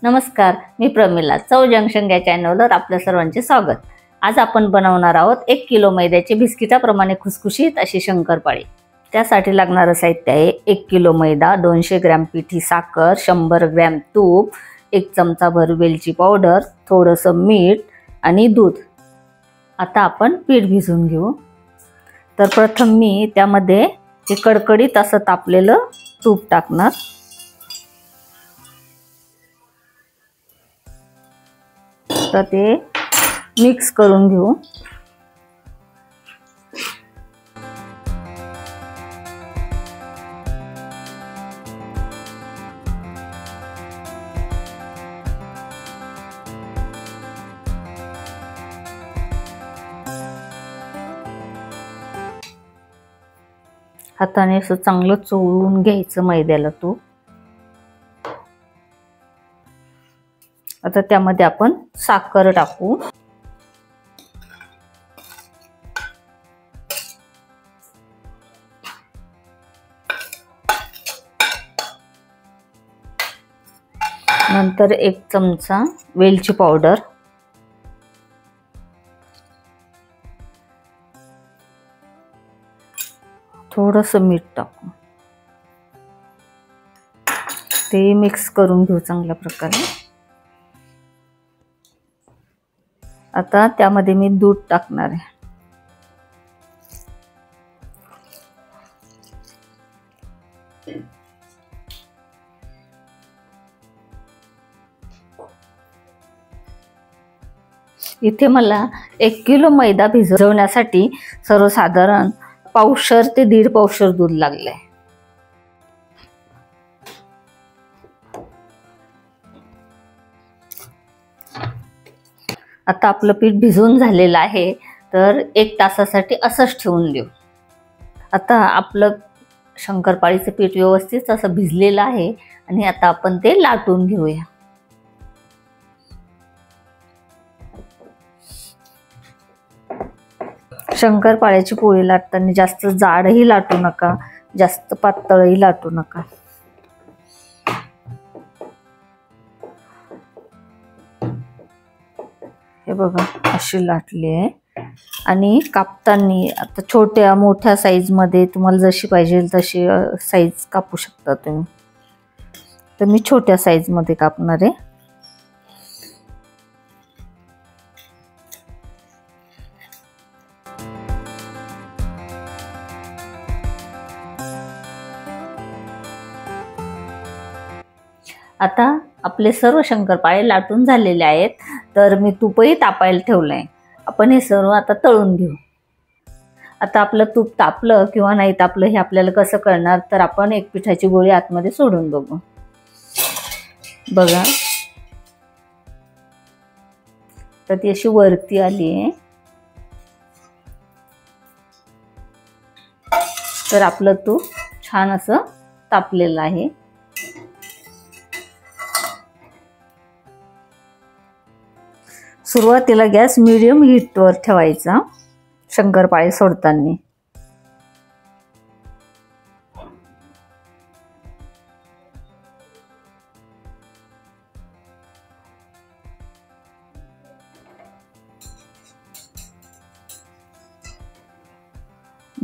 नमस्कार, मी प्रमिला. चव जंक्शन या चॅनलवर आपल्या सर्वांचे स्वागत. आज आपण बनवणार आहोत 1 किलो मैद्याचे बिस्किटाप्रमाणे खुसखुशीत अशी शंकरपाळी. त्यासाठी लागणारं साहित्य आहे 1 किलो मैदा, 200 ग्रॅम पिठी साखर, 100 ग्रॅम तूप, 1 चमचाभर वेलची पावडर, थोडंसं मीठ आणि दूध. आता आपण पीठ भिजवून घेऊ. तर प्रथम मी त्यामध्ये हे कडकडीत असं तापलेलं तूप टाकणार. तर ते मिक्स करून घेऊ. हाताने असं चांगलं चोळून घ्यायचं मैद्याला तूप. आता त्यामध्ये आपण साखर टाकू. नंतर 1 चमचा वेलची पावडर, थोडंसं मीठ टाकू. ते मिक्स करून घेऊ चांगल्या प्रकारे. आता त्यामध्ये मी दूध टाकणार आहे. इथे मला 1 किलो मैदा भिजवण्यासाठी सर्वसाधारण पावशर ते 1.5 पावशर दूध लागलंय. आता आपलं पीठ भिजून झालेलं आहे, तर 1 तासासाठी असंच ठेवून देऊ. आता आपलं शंकरपाळीचं पीठ व्यवस्थित असं भिजलेलं आहे आणि आता आपण ते लाटून घेऊया. शंकरपाळ्याची पोळी लाटताना जास्त जाडही लाटू नका, जास्त पातळही लाटू नका. हे बघा अशी लाटली आहे. आणि कापताना आता छोट्या मोठ्या साईज मध्ये तुम्हाला जशी पाहिजे तशी साईज कापू शकता तुम्ही. तर मी छोट्या साईज मध्ये कापणार आहे. आता आपले सर्व शंकरपाळे लाटून झालेले आहेत. तर मी तूपही तापायला ठेवलंय. आपण हे सर्व आता तळून घेऊ. आता आपलं तूप तापलं किंवा नाही तापलं हे आपल्याला कसं कळणार, तर आपण एक पिठाची गोळी आतमध्ये सोडून बघू. बघा, तर ती अशी वरती आली आहे. तर आपलं तूप छान असं तापलेलं आहे. सुरुवातीला गॅस मीडियम हीटवर ठेवायचा शंकरपाळे सोडताना.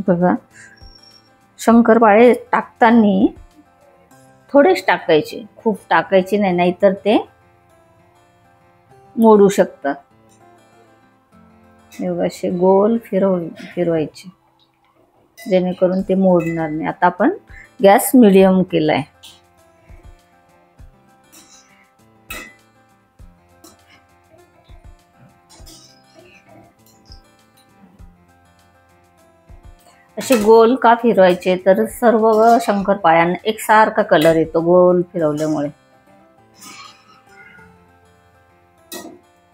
बघा, शंकरपाळे टाकताना थोडेच टाकायचे, खूप टाकायचे नाही, नाहीतर ते मोडू शकतात. असे गोल फिरवायचे जेणेकरून ते मोडणार नाही. आता आपण गॅस मीडियम केलाय. असे गोल का फिरवायचे, तर सर्व शंकरपाळ्यांना एकसारखा कलर येतो गोल फिरवल्यामुळे.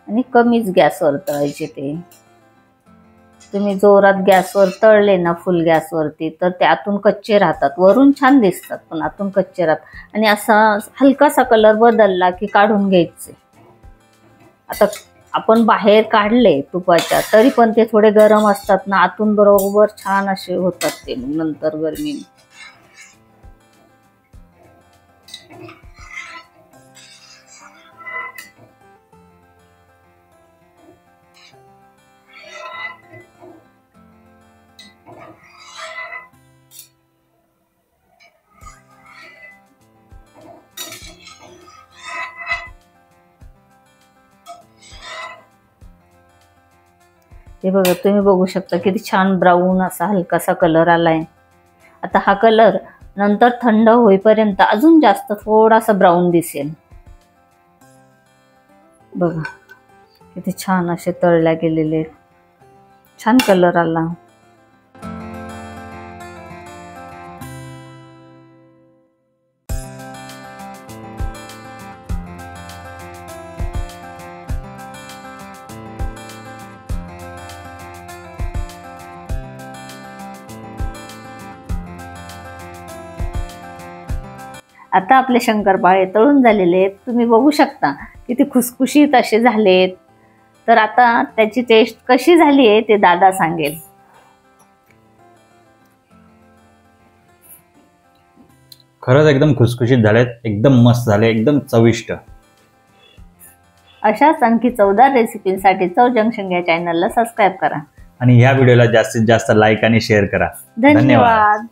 आणि कमीच गॅसवर तळायचे. ते तुम्ही जोरात गॅसवर तळले ना, फुल गॅसवरती, तर ते आतून कच्चे राहतात. वरून छान दिसतात पण आतून कच्चे राहतात. आणि असा हलकासा कलर बदलला की काढून घ्यायचे. आता आपण बाहेर काढले तुपाच्या, तरी पण ते थोडे गरम असतात ना, आतून बरोबर छान असे होतात ते नंतर गरमी. हे बघा, तुम्ही बघू शकता किती छान ब्राऊन असा हलकासा कलर आलाय. आता हा कलर नंतर थंड होईपर्यंत अजून जास्त थोडासा ब्राऊन दिसेल. बघा किती छान असे तळल्या गेलेले, छान कलर आला. आता आपले शंकरपाळे तळून झालेले आहेत. तुम्ही बघू शकता किती खुसखुशीत असे झालेत. तर आता त्याची टेस्ट कशी झाली आहे ते दादा सांगेल. खरंच एकदम खुसखुशीत झालेत, एकदम मस्त झाले, एकदम चविष्ट. अशाच आणखी 14 रेसिपींसाठी चव जंक्शन या चॅनलला सबस्क्राईब करा आणि ह्या व्हिडिओला जास्तीत जास्त लाईक आणि शेअर करा. धन्यवाद.